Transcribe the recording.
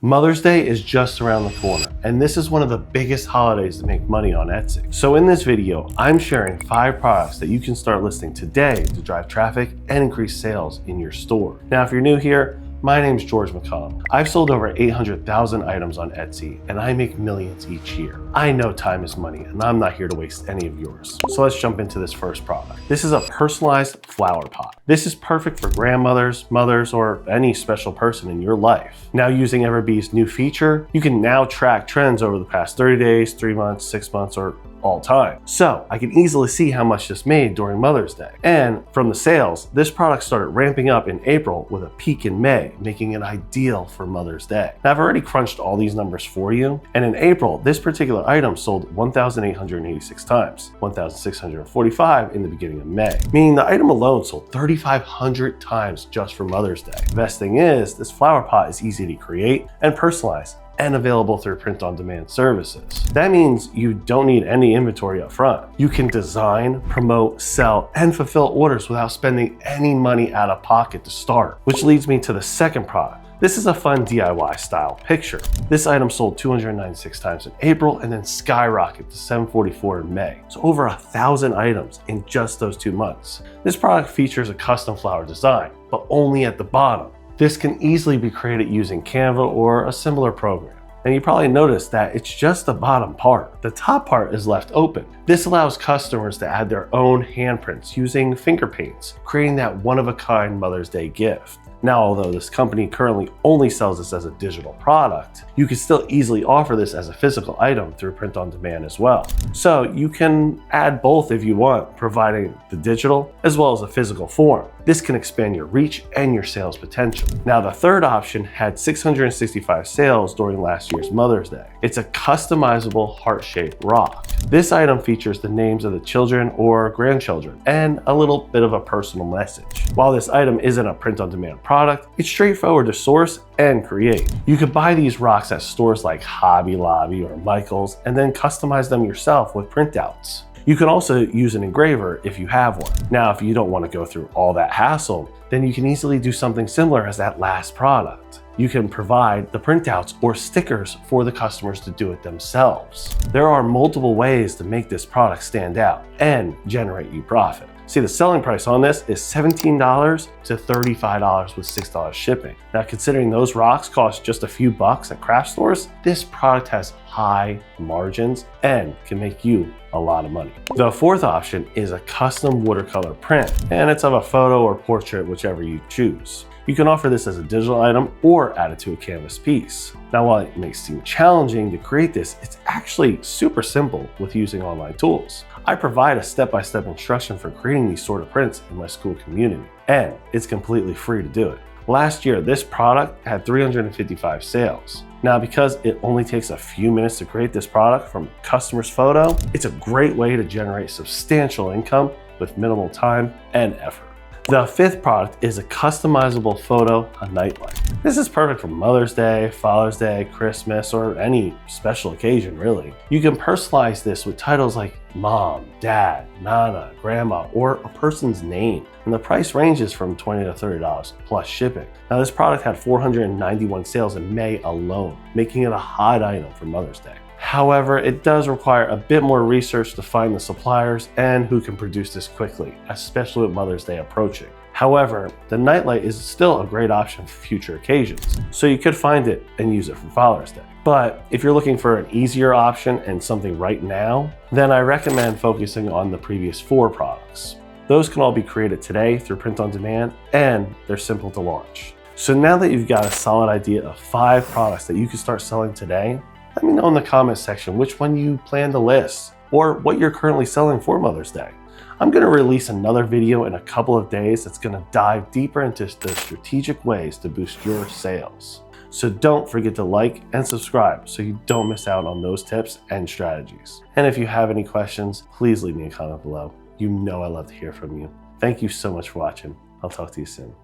Mother's Day is just around the corner, and this is one of the biggest holidays to make money on Etsy. So in this video, I'm sharing 5 products that you can start listing today to drive traffic and increase sales in your store. Now, if you're new here, my name's McConnell. I've sold over 800,000 items on Etsy, and I make millions each year. I know time is money, and I'm not here to waste any of yours. So let's jump into this first product. This is a personalized flower pot. This is perfect for grandmothers, mothers, or any special person in your life. Now, using Everbee's new feature, you can now track trends over the past 30 days, 3 months, 6 months, or all time. So I can easily see how much this made during Mother's Day. And from the sales, this product started ramping up in April with a peak in May, making it ideal for Mother's Day. Now, I've already crunched all these numbers for you. And in April, this particular item sold 1,886 times, 1,645 in the beginning of May, meaning the item alone sold 3,500 times just for Mother's Day. The best thing is, this flower pot is easy to create and personalize, and available through print-on-demand services. That means you don't need any inventory up front. You can design, promote, sell, and fulfill orders without spending any money out of pocket to start. Which leads me to the second product. This is a fun DIY style picture. This item sold 296 times in April and then skyrocketed to 744 in May. So over 1,000 items in just those 2 months. This product features a custom flower design, but only at the bottom. This can easily be created using Canva or a similar program. And you probably noticed that it's just the bottom part. The top part is left open. This allows customers to add their own handprints using finger paints, creating that one-of-a-kind Mother's Day gift. Now, although this company currently only sells this as a digital product, you can still easily offer this as a physical item through print-on-demand as well. So you can add both if you want, providing the digital as well as a physical form. This can expand your reach and your sales potential. Now, the third option had 665 sales during last year's Mother's Day. It's a customizable heart-shaped rock. This item features the names of the children or grandchildren and a little bit of a personal message. While this item isn't a print-on-demand product, it's straightforward to source and create. You could buy these rocks at stores like Hobby Lobby or Michael's and then customize them yourself with printouts. You can also use an engraver if you have one. Now, if you don't want to go through all that hassle, then you can easily do something similar as that last product. You can provide the printouts or stickers for the customers to do it themselves. There are multiple ways to make this product stand out and generate you profit. See, the selling price on this is $17 to $35 with $6 shipping. Now, considering those rocks cost just a few bucks at craft stores, this product has high margins and can make you a lot of money. The fourth option is a custom watercolor print, and it's of a photo or portrait, whichever you choose. You can offer this as a digital item or add it to a canvas piece. Now, while it may seem challenging to create this, it's actually super simple with using online tools. I provide a step-by-step instruction for creating these sort of prints in my school community, and it's completely free to do it. Last year, this product had 355 sales. Now, because it only takes a few minutes to create this product from a customer's photo, it's a great way to generate substantial income with minimal time and effort. The fifth product is a customizable photo, a nightlight. This is perfect for Mother's Day, Father's Day, Christmas, or any special occasion, really. You can personalize this with titles like Mom, Dad, Nana, Grandma, or a person's name. And the price ranges from $20 to $30 plus shipping. Now, this product had 491 sales in May alone, making it a hot item for Mother's Day. However, it does require a bit more research to find the suppliers and who can produce this quickly, especially with Mother's Day approaching. However, the nightlight is still a great option for future occasions, so you could find it and use it for Father's Day. But if you're looking for an easier option and something right now, then I recommend focusing on the previous 4 products. Those can all be created today through print-on-demand, and they're simple to launch. So now that you've got a solid idea of 5 products that you can start selling today, let me know in the comments section which one you plan to list or what you're currently selling for Mother's Day. I'm going to release another video in a couple of days that's going to dive deeper into the strategic ways to boost your sales. So don't forget to like and subscribe so you don't miss out on those tips and strategies. And if you have any questions, please leave me a comment below. You know I love to hear from you. Thank you so much for watching. I'll talk to you soon.